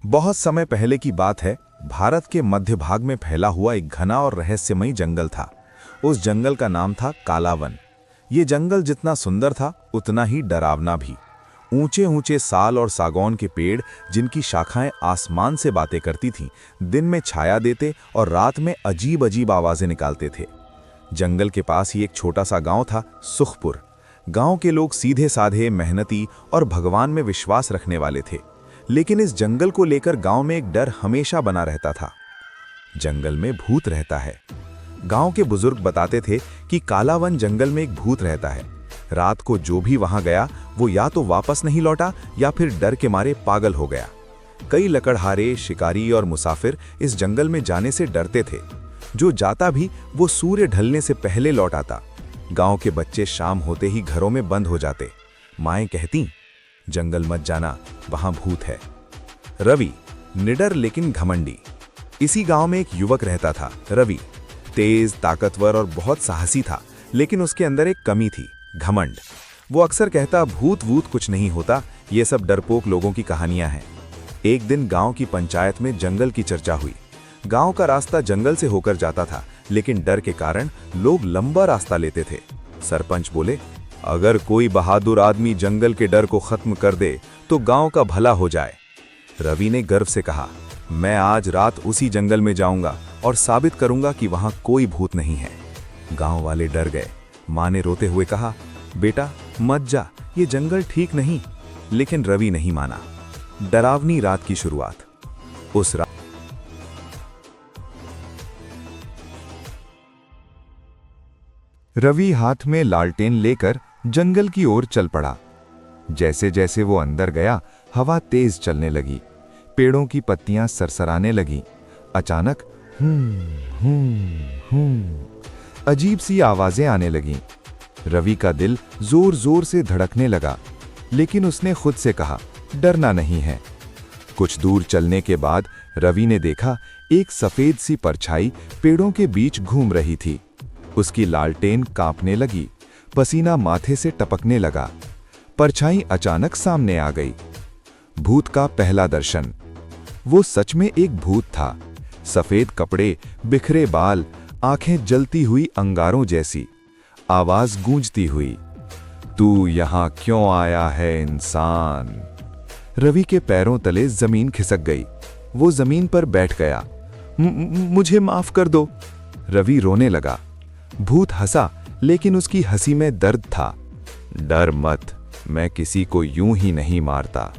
बहुत समय पहले की बात है। भारत के मध्य भाग में फैला हुआ एक घना और रहस्यमयी जंगल था। उस जंगल का नाम था काला वन। ये जंगल जितना सुंदर था उतना ही डरावना भी। ऊंचे ऊंचे साल और सागौन के पेड़, जिनकी शाखाएं आसमान से बातें करती थीं, दिन में छाया देते और रात में अजीब अजीब आवाजें निकालते थे। जंगल के पास ही एक छोटा सा गांव था, सुखपुर। गांव के लोग सीधे साधे, मेहनती और भगवान में विश्वास रखने वाले थे। लेकिन इस जंगल को लेकर गांव में एक डर हमेशा बना रहता था। जंगल में भूत रहता है। गांव के बुजुर्ग बताते थे कि काला वन जंगल में एक भूत रहता है। रात को जो भी वहां गया वो या तो वापस नहीं लौटा या फिर डर के मारे पागल हो गया। कई लकड़हारे, शिकारी और मुसाफिर इस जंगल में जाने से डरते थे। जो जाता भी वो सूर्य ढलने से पहले लौट आता। गांव के बच्चे शाम होते ही घरों में बंद हो जाते। माएं कहती, जंगल मत जाना, वहां भूत है। रवि, निडर लेकिन घमंडी। इसी गांव में एक युवक रहता था, रवि। तेज, ताकतवर और बहुत साहसी था, लेकिन उसके अंदर एक कमी थी, घमंड। वो अक्सर कहता, भूत वूत कुछ नहीं होता, ये सब डरपोक लोगों की कहानियां हैं। एक दिन गांव की पंचायत में जंगल की चर्चा हुई। गांव का रास्ता जंगल से होकर जाता था, लेकिन डर के कारण लोग लंबा रास्ता लेते थे। सरपंच बोले, अगर कोई बहादुर आदमी जंगल के डर को खत्म कर दे तो गांव का भला हो जाए। रवि ने गर्व से कहा, मैं आज रात उसी जंगल में जाऊंगा और साबित करूंगा कि वहां कोई भूत नहीं है। गांव वाले डर गए। मां ने रोते हुए कहा, बेटा मत जा, ये जंगल ठीक नहीं। लेकिन रवि नहीं माना। डरावनी रात की शुरुआत। उस रात रवि हाथ में लालटेन लेकर जंगल की ओर चल पड़ा। जैसे जैसे वो अंदर गया, हवा तेज चलने लगी, पेड़ों की पत्तियां सरसराने लगी। अचानक अजीब सी आवाजें आने लगीं। रवि का दिल जोर जोर से धड़कने लगा, लेकिन उसने खुद से कहा, डरना नहीं है। कुछ दूर चलने के बाद रवि ने देखा, एक सफेद सी परछाई पेड़ों के बीच घूम रही थी। उसकी लालटेन कांपने लगी, पसीना माथे से टपकने लगा। परछाई अचानक सामने आ गई। भूत का पहला दर्शन। वो सच में एक भूत था। सफेद कपड़े, बिखरे बाल, आंखें जलती हुई अंगारों जैसी। आवाज गूंजती हुई, तू यहां क्यों आया है इंसान? रवि के पैरों तले जमीन खिसक गई। वो जमीन पर बैठ गया। मुझे माफ कर दो। रवि रोने लगा। भूत हंसा, लेकिन उसकी हंसी में दर्द था। डर मत, मैं किसी को यूं ही नहीं मारता।